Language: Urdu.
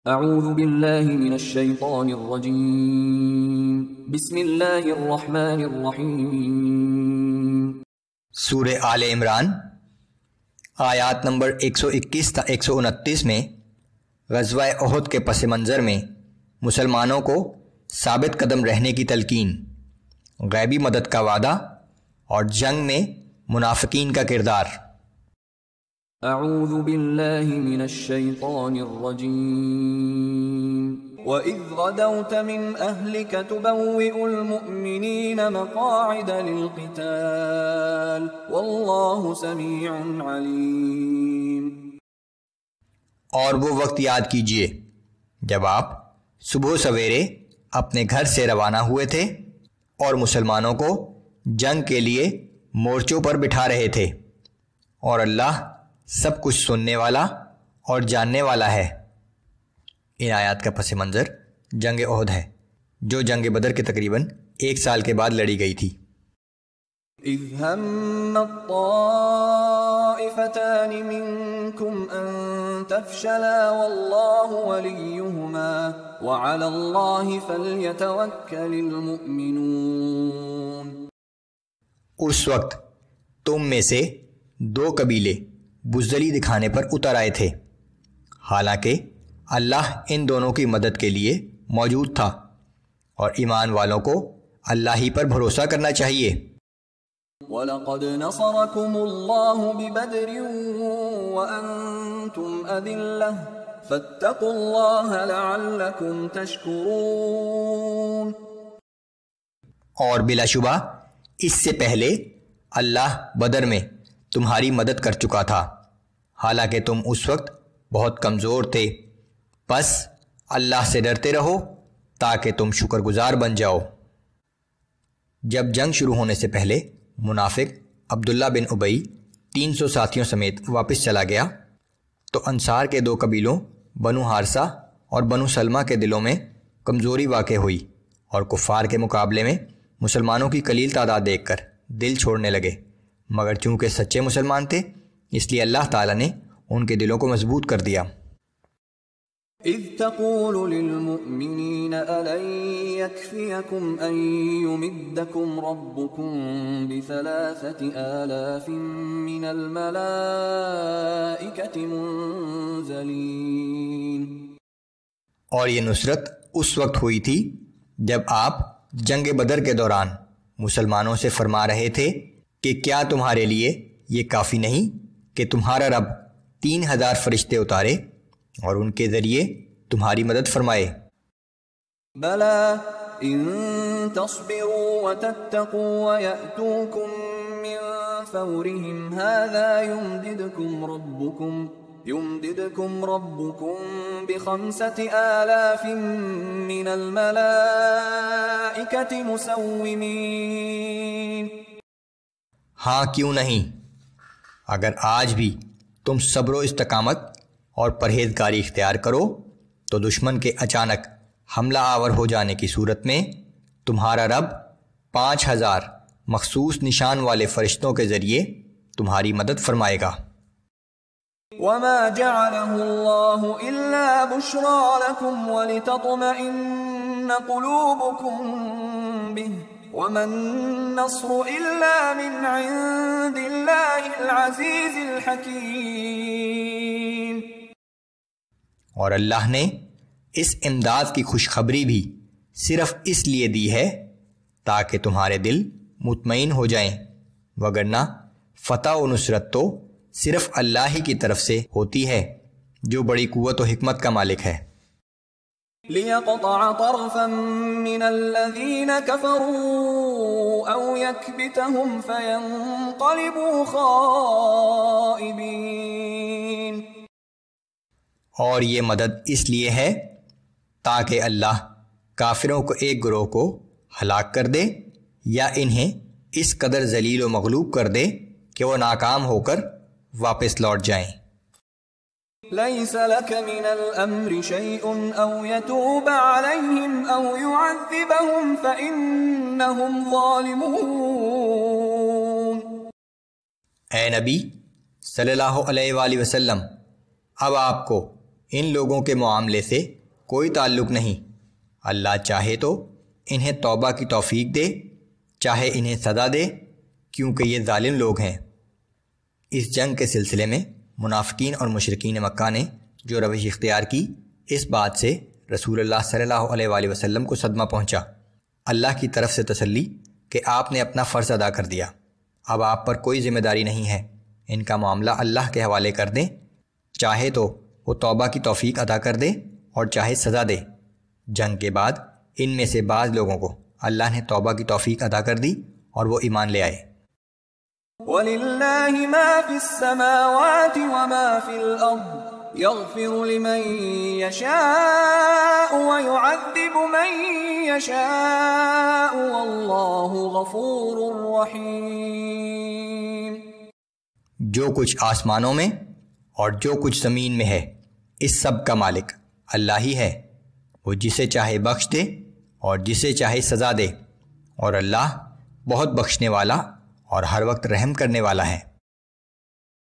اعوذ باللہ من الشیطان الرجیم بسم اللہ الرحمن الرحیم۔ سورہ آل عمران آیات نمبر 121 تا 129 میں غزوہ احد کے پس منظر میں مسلمانوں کو ثابت قدم رہنے کی تلقین، غیبی مدد کا وعدہ اور جنگ میں منافقین کا کردار۔ اعوذ باللہ من الشیطان الرجیم وَإِذْ غَدَوْتَ مِنْ أَهْلِكَ تُبَوِّئُ الْمُؤْمِنِينَ مَقَاعِدَ لِلْقِتَالِ وَاللَّهُ سَمِيعٌ عَلِيمٌ۔ اور وہ وقت یاد کیجئے جب آپ صبح سویرے اپنے گھر سے روانہ ہوئے تھے اور مسلمانوں کو جنگ کے لیے مورچوں پر بٹھا رہے تھے، اور اللہ سب کچھ سننے والا اور جاننے والا ہے۔ ان آیات کا پس منظر جنگ احد ہے، جو جنگ بدر کے تقریباً 1 سال کے بعد لڑی گئی تھی۔ اذ هم الطائفتان منكم ان تفشلا والله وليهما وعلى الله فليتوكل المؤمنون۔ اس وقت تم میں سے 2 قبیلے بزدلی دکھانے پر اتر آئے تھے، حالانکہ اللہ ان دونوں کی مدد کے لیے موجود تھا، اور ایمان والوں کو اللہ ہی پر بھروسہ کرنا چاہیے۔ وَلَقَدْ نَصَرَكُمُ اللَّهُ بِبَدْرٍ وَأَنْتُمْ أَذِلَّةٌ فَاتَّقُوا اللَّهَ لَعَلَّكُمْ تَشْكُرُونَ۔ اور بلا شبہ اس سے پہلے اللہ بدر میں تمہاری مدد کر چکا تھا، حالانکہ تم اس وقت بہت کمزور تھے، پس اللہ سے ڈرتے رہو تاکہ تم شکر گزار بن جاؤ۔ جب جنگ شروع ہونے سے پہلے منافق عبداللہ بن ابی 300 ساتھیوں سمیت واپس چلا گیا تو انصار کے 2 قبیلوں بنو حارثہ اور بنو سلمہ کے دلوں میں کمزوری واقع ہوئی، اور کفار کے مقابلے میں مسلمانوں کی قلیل تعداد دیکھ کر دل چھوڑنے لگے، مگر چونکہ سچے مسلمان تھے اس لیے اللہ تعالیٰ نے ان کے دلوں کو مضبوط کر دیا۔ اذ تقول للمؤمنین ألن يكفيكم أن يمدكم ربكم ب3,000 من الملائكة منزلین۔ اور یہ نصرت اس وقت ہوئی تھی جب آپ جنگ بدر کے دوران مسلمانوں سے فرما رہے تھے کہ کیا تمہارے لیے یہ کافی نہیں کہ تمہارا رب 3,000 فرشتے اتارے اور ان کے ذریعے تمہاری مدد فرمائے؟ بلا ان تصبروا وتتقوا ويأتوكم من فورهم هذا يمددكم ربكم ب5,000 من الملائكة مسومين۔ ہاں کیوں نہیں، اگر آج بھی تم صبر و استقامت اور پرہیزگاری اختیار کرو تو دشمن کے اچانک حملہ آور ہو جانے کی صورت میں تمہارا رب 5,000 مخصوص نشان والے فرشتوں کے ذریعے تمہاری مدد فرمائے گا۔ وما جعله الله إلا بشرى لكم ولتطمئن قلوبكم به وما النصر إلا من عند الله العزيز الحكيم۔ اور اللہ نے اس امداد کی خوشخبری بھی صرف اس لیے دی ہے تاکہ تمہارے دل مطمئن ہو جائیں، وگرنہ فتح و نصرت تو صرف اللہ ہی کی طرف سے ہوتی ہے جو بڑی قوت و حکمت کا مالک ہے۔ لِيَقْطَعَ طَرْفًا مِّنَ الَّذِينَ كَفَرُوا أَوْ يَكْبِتَهُمْ فَيَنقَلِبُوا خَائِبِينَ۔ اور یہ مدد اس لیے ہے تاکہ اللہ کافروں کو ایک گروہ کو ہلاک کر دے یا انہیں اس قدر ذلیل و مغلوب کر دے کہ وہ ناکام ہو کر واپس لوٹ جائیں۔ لَيْسَ لَكَ مِنَ الْأَمْرِ شَيْءٌ أَوْ يَتُوبَ عَلَيْهِمْ أَوْ يُعَذِّبَهُمْ فَإِنَّهُمْ ظَالِمُونَ۔ اے نبی صلی اللہ علیہ وآلہ وسلم، اب آپ کو ان لوگوں کے معاملے سے کوئی تعلق نہیں۔ اللہ چاہے تو انہیں توبہ کی توفیق دے، چاہے انہیں سزا دے، کیونکہ یہ ظالم لوگ ہیں۔ اس جنگ کے سلسلے میں منافقین اور مشرکین مکہ نے جو روش اختیار کی، اس بات سے رسول اللہ صلی اللہ علیہ وآلہ وسلم کو صدمہ پہنچا۔ اللہ کی طرف سے تسلی کہ آپ نے اپنا فرض ادا کر دیا، اب آپ پر کوئی ذمہ داری نہیں ہے، ان کا معاملہ اللہ کے حوالے کر دیں، چاہے تو وہ توبہ کی توفیق عطا کر دے اور چاہے سزا دے۔ جنگ کے بعد ان میں سے بعض لوگوں کو اللہ نے توبہ کی توفیق عطا کر دی اور وہ ایمان لے آئے۔ وَلِلَّهِ مَا فِي السَّمَاوَاتِ وَمَا فِي الْأَرْضِ يَغْفِرُ لِمَن يَشَاءُ وَيُعَذِّبُ مَن يَشَاءُ وَاللَّهُ غَفُورٌ رَّحِيمٌ۔ جو کچھ آسمانوں میں اور جو کچھ زمین میں ہے، اس سب کا مالک اللہ ہی ہے، وہ جسے چاہے بخش دے اور جسے چاہے سزا دے، اور اللہ بہت بخشنے والا اور ہر وقت رحم کرنے والا ہے۔